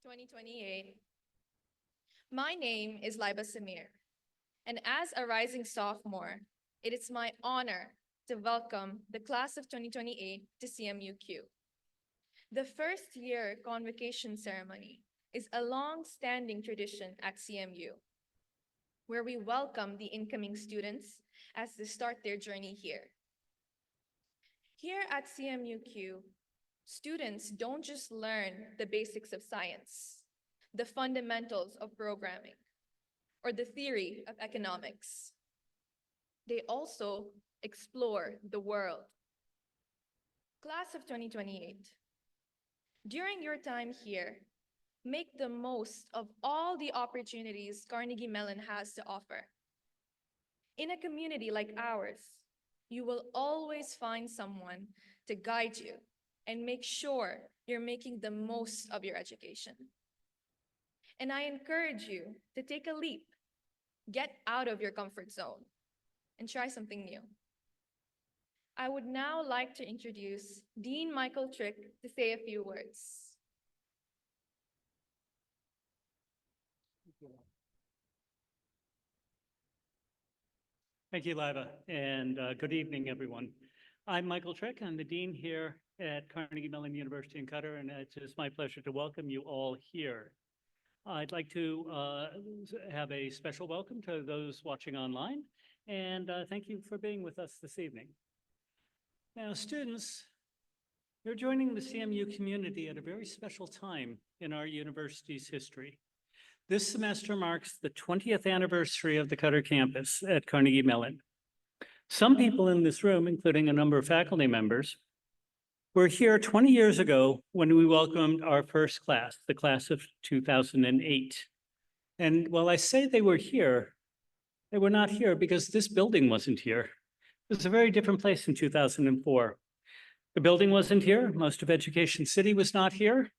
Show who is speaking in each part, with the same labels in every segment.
Speaker 1: 2028. My name is Laiba Samir, and as a rising sophomore, it is my honor to welcome the class of 2028 to CMUQ. The first year convocation ceremony is a long-standing tradition at CMU, where we welcome the incoming students as they start their journey here. Here at CMUQ, students don't just learn the basics of science, the fundamentals of programming, or the theory of economics. They also explore the world. Class of 2028, during your time here, make the most of all the opportunities Carnegie Mellon has to offer. In a community like ours, you will always find someone to guide you and make sure you're making the most of your education. And I encourage you to take a leap, get out of your comfort zone, and try something new. I would now like to introduce Dean Michael Trick to say a few words.
Speaker 2: Thank you, Laiba, and good evening, everyone. I'm Michael Trick. I'm the dean here at Carnegie Mellon University in Qatar, and it's just my pleasure to welcome you all here. I'd like to have a special welcome to those watching online, and thank you for being with us this evening. Now, students, you're joining the CMU community at a very special time in our university's history. This semester marks the 20th anniversary of the Qatar campus at Carnegie Mellon. Some people in this room, including a number of faculty members, were here 20 years ago when we welcomed our first class, the class of 2008. And while I say they were here, they were not here because this building wasn't here. It was a very different place in 2004. The building wasn't here. Most of Education City was not here.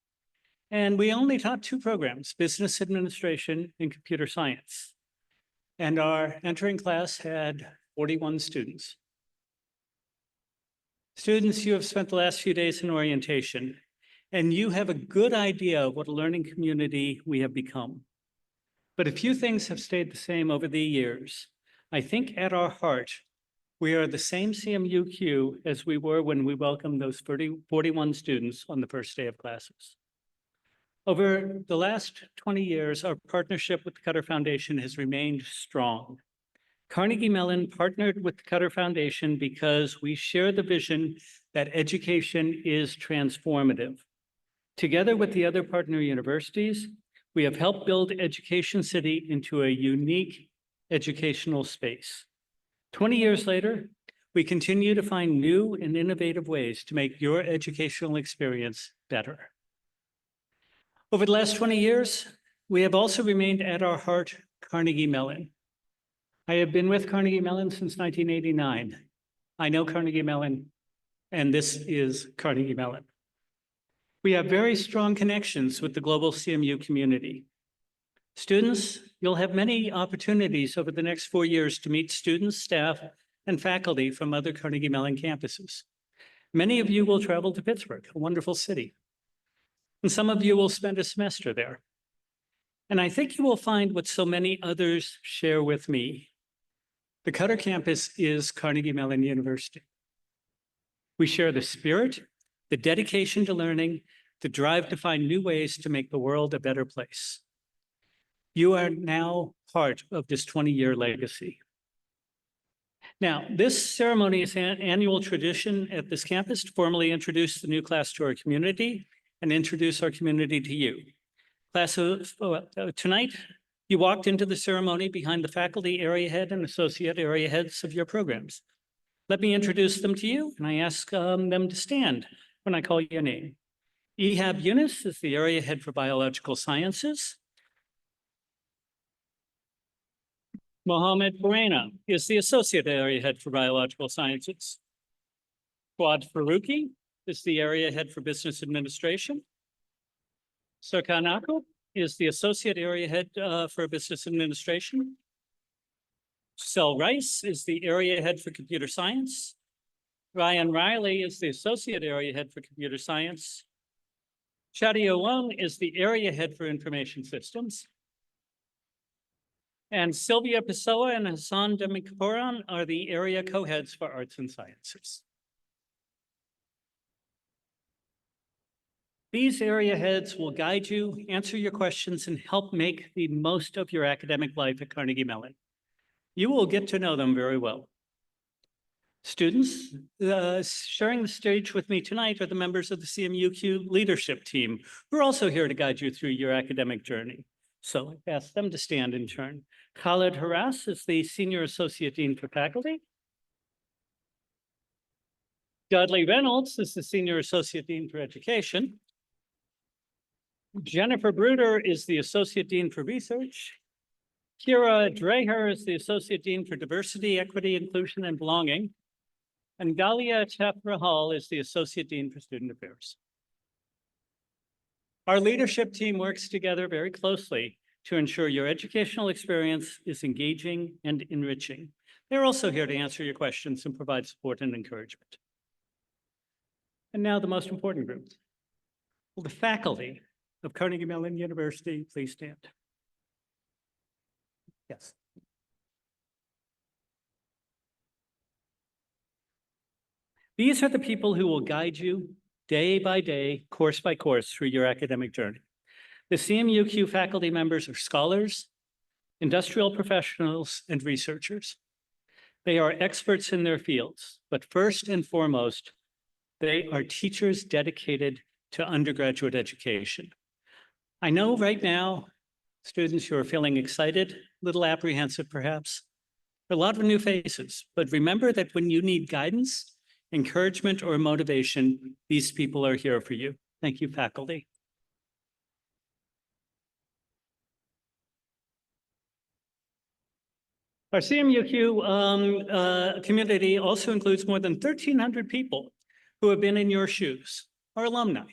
Speaker 2: And we only taught two programs, business administration and computer science. And our entering class had 41 students. Students, you have spent the last few days in orientation, and you have a good idea of what a learning community we have become. But a few things have stayed the same over the years. I think at our heart, we are the same CMUQ as we were when we welcomed those 41 students on the first day of classes. Over the last 20 years, our partnership with the Qatar Foundation has remained strong. Carnegie Mellon partnered with the Qatar Foundation because we share the vision that education is transformative. Together with the other partner universities, we have helped build Education City into a unique educational space. 20 years later, we continue to find new and innovative ways to make your educational experience better. Over the last 20 years, we have also remained at our heart Carnegie Mellon. I have been with Carnegie Mellon since 1989. I know Carnegie Mellon, and this is Carnegie Mellon. We have very strong connections with the global CMU community. Students, you'll have many opportunities over the next 4 years to meet students, staff, and faculty from other Carnegie Mellon campuses. Many of you will travel to Pittsburgh, a wonderful city. And some of you will spend a semester there. And I think you will find what so many others share with me. The Qatar campus is Carnegie Mellon University. We share the spirit, the dedication to learning, the drive to find new ways to make the world a better place. You are now part of this 20-year legacy. Now, this ceremony is an annual tradition at this campus to formally introduce the new class to our community and introduce our community to you. Tonight, you walked into the ceremony behind the faculty area head and associate area heads of your programs. Let me introduce them to you, and I ask them to stand when I call your name. Ehab Yunus is the area head for biological sciences. Mohammed Barena is the associate area head for biological sciences. Fuad Faruqi is the area head for business administration. Serkan Akul is the associate area head for business administration. Sel Rice is the area head for computer science. Ryan Riley is the associate area head for computer science. Shadia Wong is the area head for information systems. And Sylvia Pessoa and Hassan Demikaporan are the area co-heads for arts and sciences. These area heads will guide you, answer your questions, and help make the most of your academic life at Carnegie Mellon. You will get to know them very well. Students, sharing the stage with me tonight are the members of the CMUQ leadership team, who are also here to guide you through your academic journey. So I ask them to stand in turn. Khaled Haras is the Senior Associate Dean for Faculty. Dudley Reynolds is the Senior Associate Dean for Education. Jennifer Bruder is the Associate Dean for Research. Kira Dreher is the Associate Dean for Diversity, Equity, Inclusion, and Belonging. And Galia Chafrahal is the Associate Dean for Student Affairs. Our leadership team works together very closely to ensure your educational experience is engaging and enriching. They're also here to answer your questions and provide support and encouragement. And now the most important group. Will the faculty of Carnegie Mellon University please stand? Yes. These are the people who will guide you day by day, course by course through your academic journey. The CMUQ faculty members are scholars, industrial professionals, and researchers. They are experts in their fields, but first and foremost, they are teachers dedicated to undergraduate education. I know right now, students who are feeling excited, a little apprehensive perhaps, a lot of new faces, but remember that when you need guidance, encouragement, or motivation, these people are here for you. Thank you, faculty. Our CMUQ community also includes more than 1,300 people who have been in your shoes, our alumni.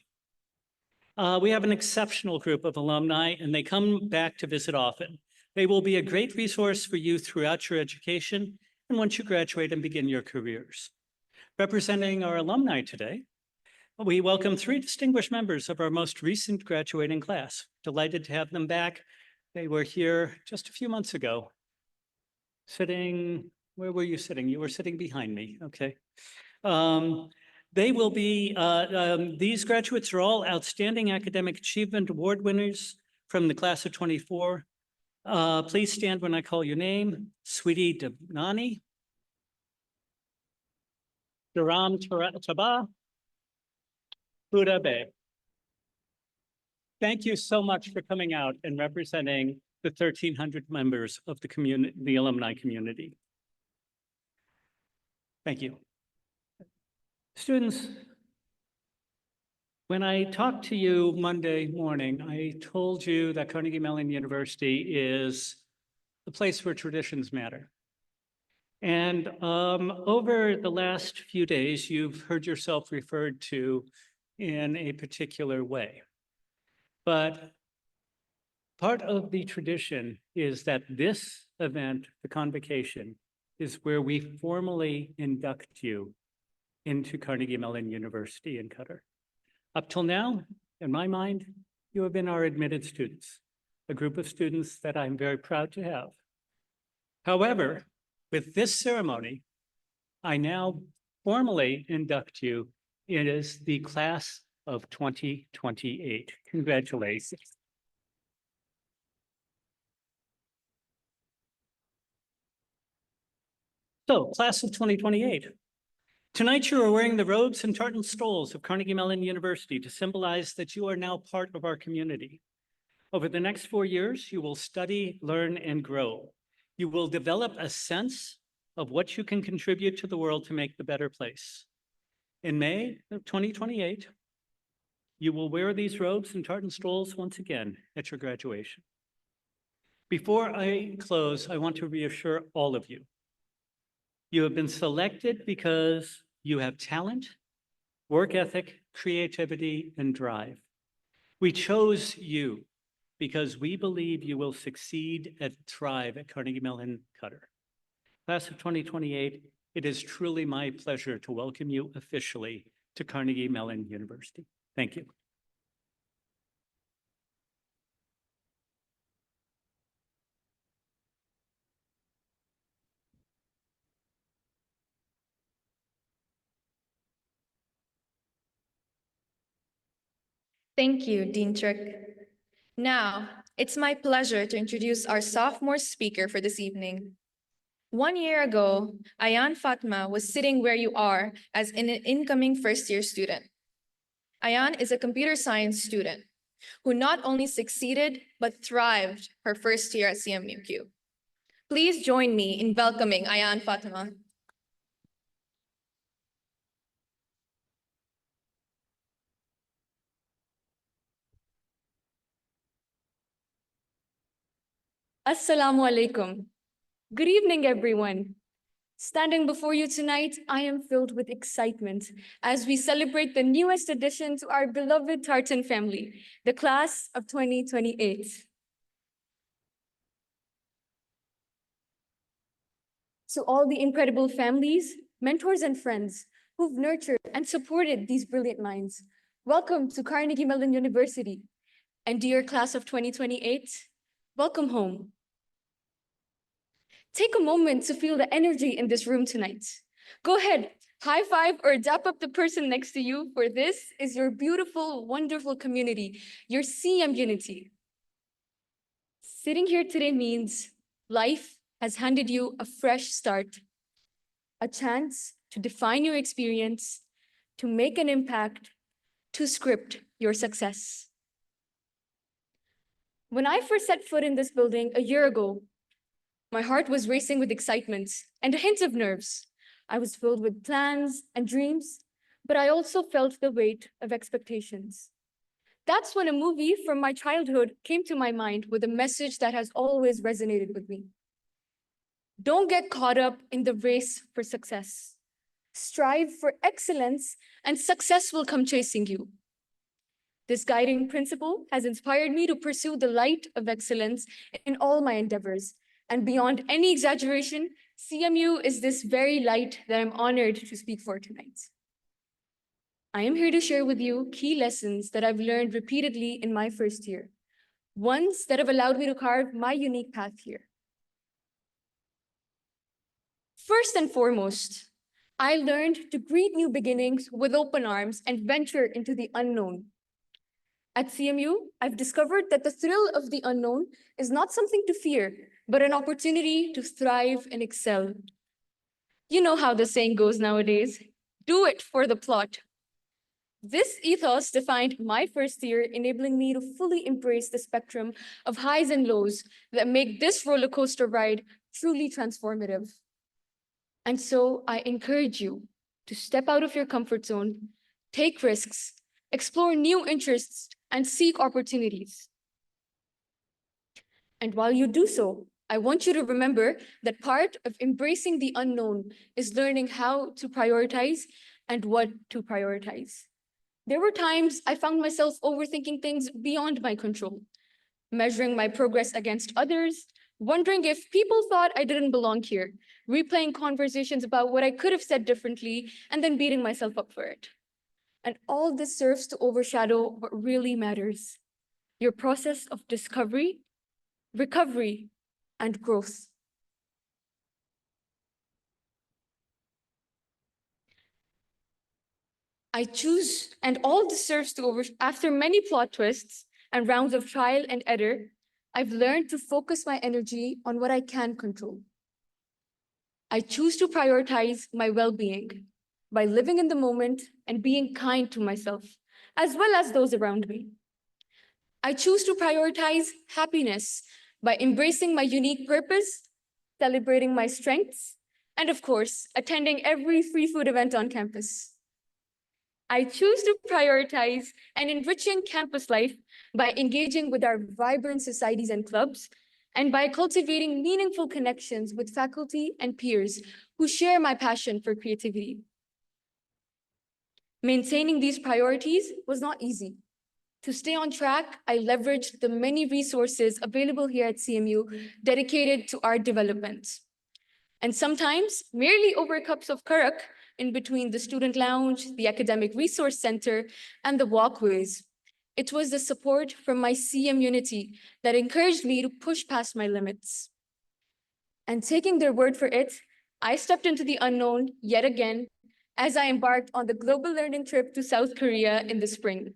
Speaker 2: We have an exceptional group of alumni, and they come back to visit often. They will be a great resource for you throughout your education and once you graduate and begin your careers. Representing our alumni today, we welcome 3 distinguished members of our most recent graduating class. Delighted to have them back. They were here just a few months ago. Sitting, where were you sitting? You were sitting behind me, okay. They will be, these graduates are all outstanding academic achievement award winners from the class of 24. Please stand when I call your name. Sweetie Dabnani, Dharam Taba, Buddha Bay. Thank you so much for coming out and representing the 1,300 members of the community, the alumni community. Thank you. Students, when I talked to you Monday morning, I told you that Carnegie Mellon University is the place where traditions matter. And over the last few days, you've heard yourself referred to in a particular way. But part of the tradition is that this event, the Convocation, is where we formally induct you into Carnegie Mellon University in Qatar. Up till now, in my mind, you have been our admitted students, a group of students that I'm very proud to have. However, with this ceremony, I now formally induct you as the class of 2028. Congratulations. So, class of 2028. Tonight, you are wearing the robes and tartan stoles of Carnegie Mellon University to symbolize that you are now part of our community. Over the next 4 years, you will study, learn, and grow. You will develop a sense of what you can contribute to the world to make the better place. In May of 2028, you will wear these robes and tartan stoles once again at your graduation. Before I close, I want to reassure all of you. You have been selected because you have talent, work ethic, creativity, and drive. We chose you because we believe you will succeed and thrive at Carnegie Mellon Qatar. Class of 2028, it is truly my pleasure to welcome you officially to Carnegie Mellon University. Thank you.
Speaker 1: Thank you, Dean Trick. Now, it's my pleasure to introduce our sophomore speaker for this evening. 1 year ago, Ayan Fatma was sitting where you are as an incoming first-year student. Ayan is a computer science student who not only succeeded, but thrived her first year at CMUQ. Please join me in welcoming Ayan Fatma.
Speaker 3: Assalamu alaikum. Good evening, everyone. Standing before you tonight, I am filled with excitement as we celebrate the newest addition to our beloved Tartan family, the class of 2028. To all the incredible families, mentors, and friends who've nurtured and supported these brilliant minds, welcome to Carnegie Mellon University. And dear class of 2028, welcome home. Take a moment to feel the energy in this room tonight. Go ahead, high five or dap up the person next to you, for this is your beautiful, wonderful community, your CM unity. Sitting here today means life has handed you a fresh start, a chance to define your experience, to make an impact, to script your success. When I first set foot in this building a year ago, my heart was racing with excitement and a hint of nerves. I was filled with plans and dreams, but I also felt the weight of expectations. That's when a movie from my childhood came to my mind with a message that has always resonated with me. Don't get caught up in the race for success. Strive for excellence, and success will come chasing you. This guiding principle has inspired me to pursue the light of excellence in all my endeavors. And beyond any exaggeration, CMU is this very light that I'm honored to speak for tonight. I am here to share with you key lessons that I've learned repeatedly in my first year, ones that have allowed me to carve my unique path here. First and foremost, I learned to greet new beginnings with open arms and venture into the unknown. At CMU, I've discovered that the thrill of the unknown is not something to fear, but an opportunity to thrive and excel. You know how the saying goes nowadays, do it for the plot. This ethos defined my first year, enabling me to fully embrace the spectrum of highs and lows that make this roller coaster ride truly transformative. And so I encourage you to step out of your comfort zone, take risks, explore new interests, and seek opportunities. And while you do so, I want you to remember that part of embracing the unknown is learning how to prioritize and what to prioritize. There were times I found myself overthinking things beyond my control, measuring my progress against others, wondering if people thought I didn't belong here, replaying conversations about what I could have said differently, and then beating myself up for it. And all this serves to overshadow what really matters, your process of discovery, recovery, and growth. And all this serves to after many plot twists and rounds of trial and error, I've learned to focus my energy on what I can control. I choose to prioritize my well-being by living in the moment and being kind to myself, as well as those around me. I choose to prioritize happiness by embracing my unique purpose, celebrating my strengths, and of course, attending every free food event on campus. I choose to prioritize an enriching campus life by engaging with our vibrant societies and clubs, and by cultivating meaningful connections with faculty and peers who share my passion for creativity. Maintaining these priorities was not easy. To stay on track, I leveraged the many resources available here at CMU dedicated to art development. And sometimes, merely over cups of karak in between the student lounge, the academic resource center, and the walkways, it was the support from my CM unity that encouraged me to push past my limits. And taking their word for it, I stepped into the unknown yet again as I embarked on the global learning trip to South Korea in the spring.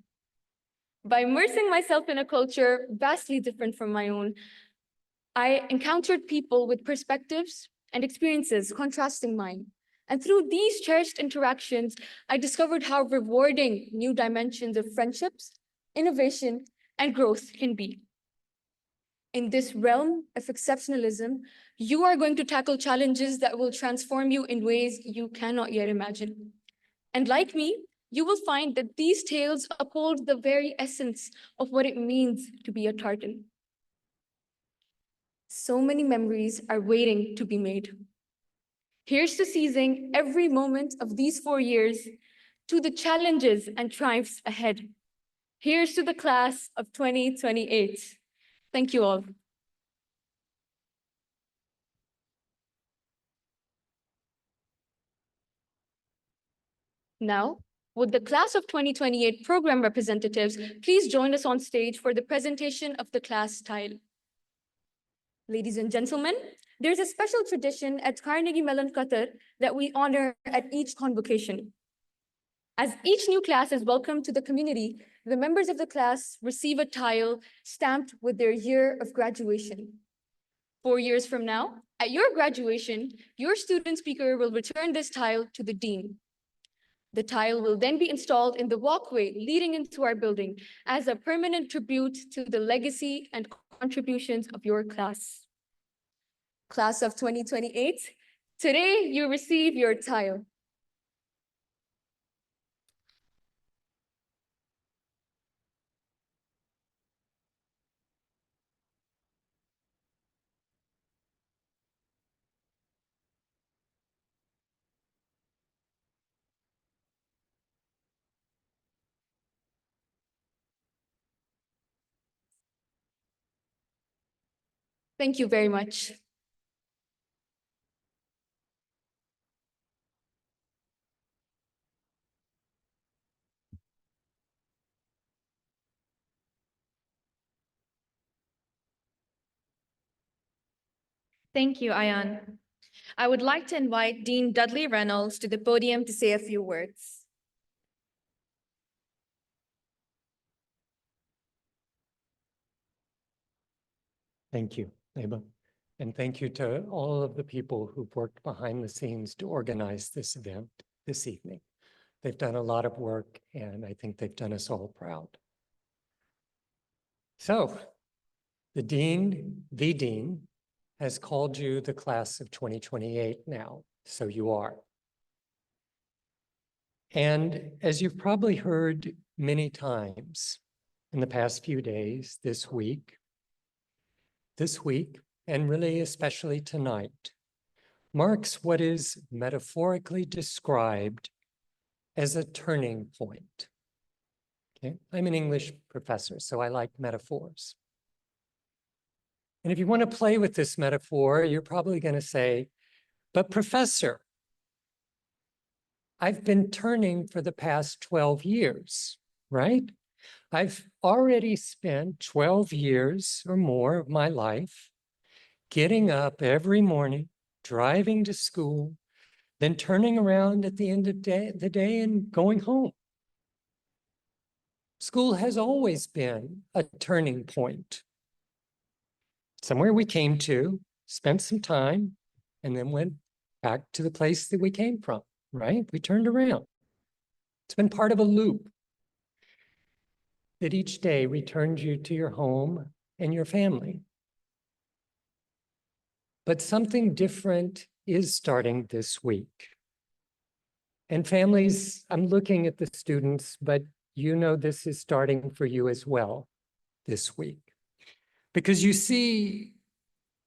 Speaker 3: By immersing myself in a culture vastly different from my own, I encountered people with perspectives and experiences contrasting mine. And through these cherished interactions, I discovered how rewarding new dimensions of friendships, innovation, and growth can be. In this realm of exceptionalism, you are going to tackle challenges that will transform you in ways you cannot yet imagine. And like me, you will find that these tales uphold the very essence of what it means to be a Tartan. So many memories are waiting to be made. Here's to seizing every moment of these 4 years, to the challenges and triumphs ahead. Here's to the class of 2028. Thank you all. Now, would the class of 2028 program representatives please join us on stage for the presentation of the class style. Ladies and gentlemen, there's a special tradition at Carnegie Mellon, Qatar that we honor at each convocation. As each new class is welcomed to the community, the members of the class receive a tile stamped with their year of graduation. 4 years from now, at your graduation, your student speaker will return this tile to the dean. The tile will then be installed in the walkway leading into our building as a permanent tribute to the legacy and contributions of your class. Class of 2028, today you receive your tile. Thank you very much.
Speaker 1: Thank you, Ayan. I would like to invite Dean Dudley Reynolds to the podium to say a few words.
Speaker 4: Thank you, Leba. And thank you to all of the people who've worked behind the scenes to organize this event this evening. They've done a lot of work, and I think they've done us all proud. So, the dean, has called you the class of 2028 now, so you are. And as you've probably heard many times in the past few days, this week, and really especially tonight, marks what is metaphorically described as a turning point. Okay? I'm an English professor, so I like metaphors. And if you want to play with this metaphor, you're probably going to say, but professor, I've been turning for the past 12 years, right? I've already spent 12 years or more of my life getting up every morning, driving to school, then turning around at the end of the day and going home. School has always been a turning point. Somewhere we came to, spent some time, and then went back to the place that we came from, right? We turned around. It's been part of a loop that each day returns you to your home and your family. But something different is starting this week. And families, I'm looking at the students, but you know this is starting for you as well this week. Because you see,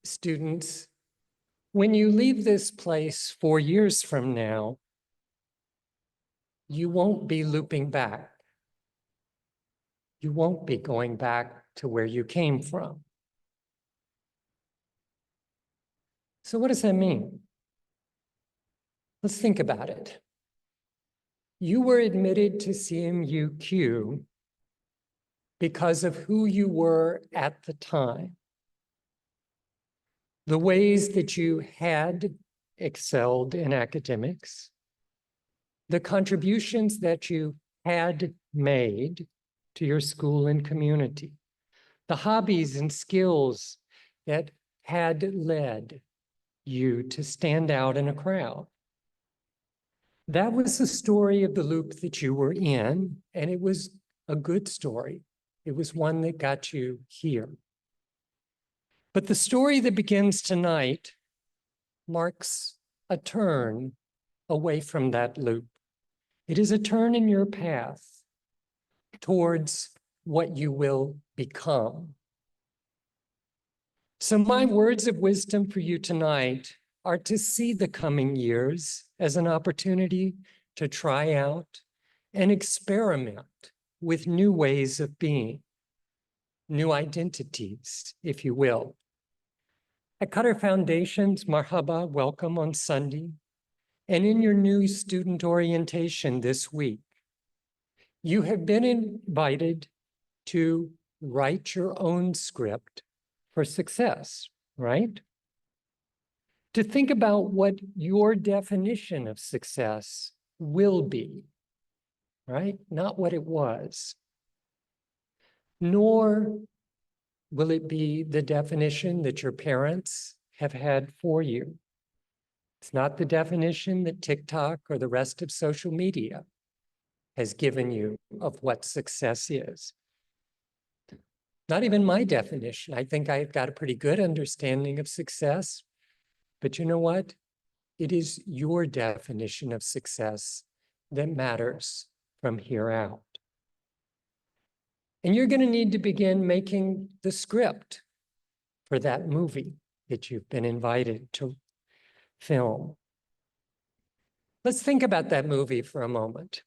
Speaker 4: students, when you leave this place 4 years from now, you won't be looping back. You won't be going back to where you came from. So what does that mean? Let's think about it. You were admitted to CMUQ because of who you were at the time, the ways that you had excelled in academics, the contributions that you had made, to your school and community, the hobbies and skills that had led you to stand out in a crowd. That was the story of the loop that you were in, and it was a good story. It was one that got you here. But the story that begins tonight marks a turn away from that loop. It is a turn in your path towards what you will become. So my words of wisdom for you tonight are to see the coming years as an opportunity to try out and experiment with new ways of being, new identities, if you will. At Qatar Foundation's Marhaba Welcome on Sunday, and in your new student orientation this week, you have been invited to write your own script for success, right? To think about what your definition of success will be, right? Not what it was. Nor will it be the definition that your parents have had for you. It's not the definition that TikTok or the rest of social media has given you of what success is. Not even my definition. I think I've got a pretty good understanding of success. But you know what? It is your definition of success that matters from here out. And you're going to need to begin making the script for that movie that you've been invited to film. Let's think about that movie for a moment.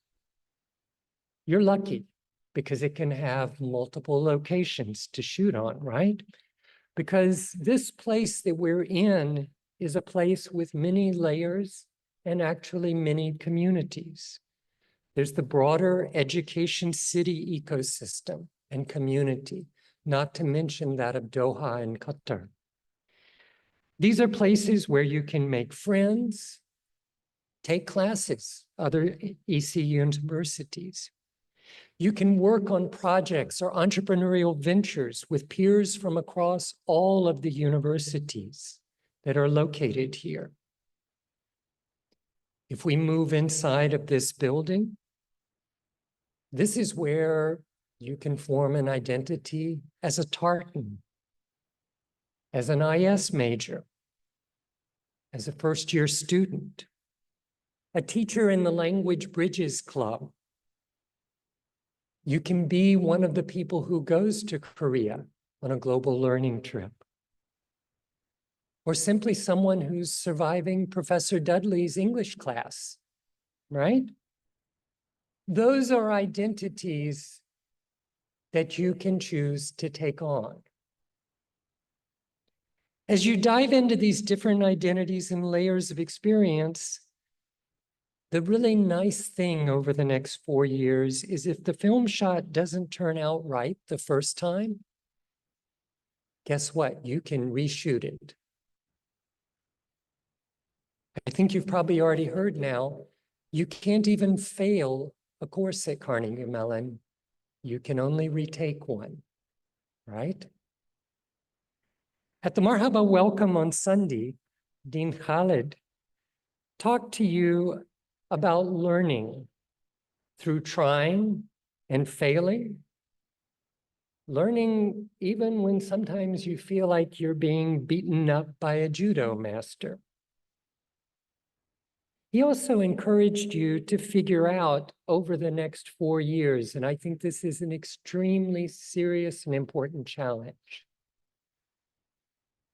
Speaker 4: You're lucky because it can have multiple locations to shoot on, right? Because this place that we're in is a place with many layers and actually many communities. There's the broader education city ecosystem and community, not to mention that of Doha and Qatar. These are places where you can make friends, take classes, other EC universities. You can work on projects or entrepreneurial ventures with peers from across all of the universities that are located here. If we move inside of this building, this is where you can form an identity as a Tartan, as an IS major, as a first-year student, a teacher in the Language Bridges Club. You can be one of the people who goes to Korea on a global learning trip, or simply someone who's surviving Professor Dudley's English class, right? Those are identities that you can choose to take on. As you dive into these different identities and layers of experience, the really nice thing over the next 4 years is if the film shot doesn't turn out right the first time, guess what? You can reshoot it. I think you've probably already heard now, you can't even fail a course at Carnegie Mellon. You can only retake one, right? At the Marhaba Welcome on Sunday, Dean Khalid talked to you about learning through trying and failing, learning even when sometimes you feel like you're being beaten up by a judo master. He also encouraged you to figure out over the next 4 years, and I think this is an extremely serious and important challenge.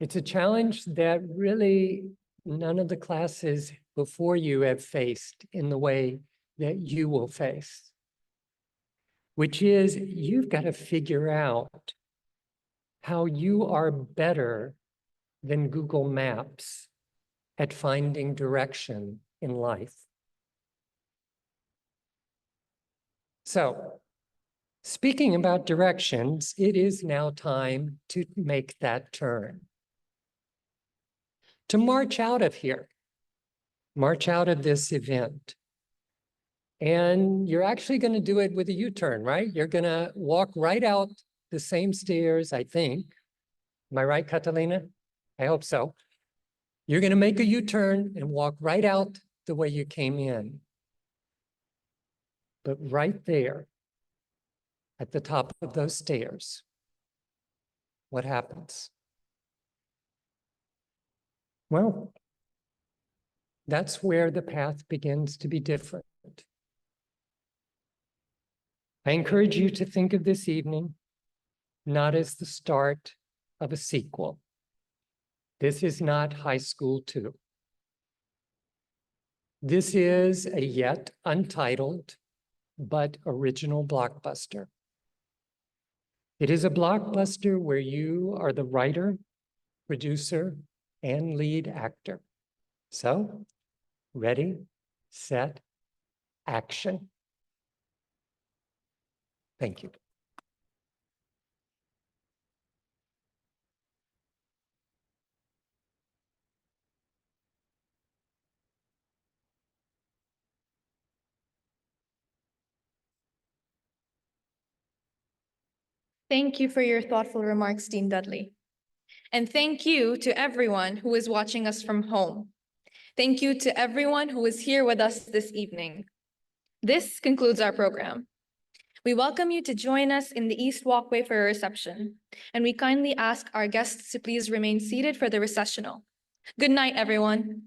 Speaker 4: It's a challenge that really none of the classes before you have faced in the way that you will face, which is you've got to figure out how you are better than Google Maps at finding direction in life. So, speaking about directions, it is now time to make that turn. To march out of here, march out of this event, And you're actually going to do it with a U-turn, right? You're going to walk right out the same stairs, I think. Am I right, Catalina? I hope so. You're going to make a U-turn and walk right out the way you came in. But right there, at the top of those stairs, what happens? Well, that's where the path begins to be different. I encourage you to think of this evening not as the start of a sequel. This is not High School 2. This is a yet untitled but original blockbuster. It is a blockbuster where you are the writer, producer, and lead actor. So, ready, set, action. Thank you.
Speaker 1: Thank you for your thoughtful remarks, Dean Dudley. And thank you to everyone who is watching us from home. Thank you to everyone who is here with us this evening. This concludes our program. We welcome you to join us in the East Walkway for a reception, and we kindly ask our guests to please remain seated for the recessional. Good night, everyone.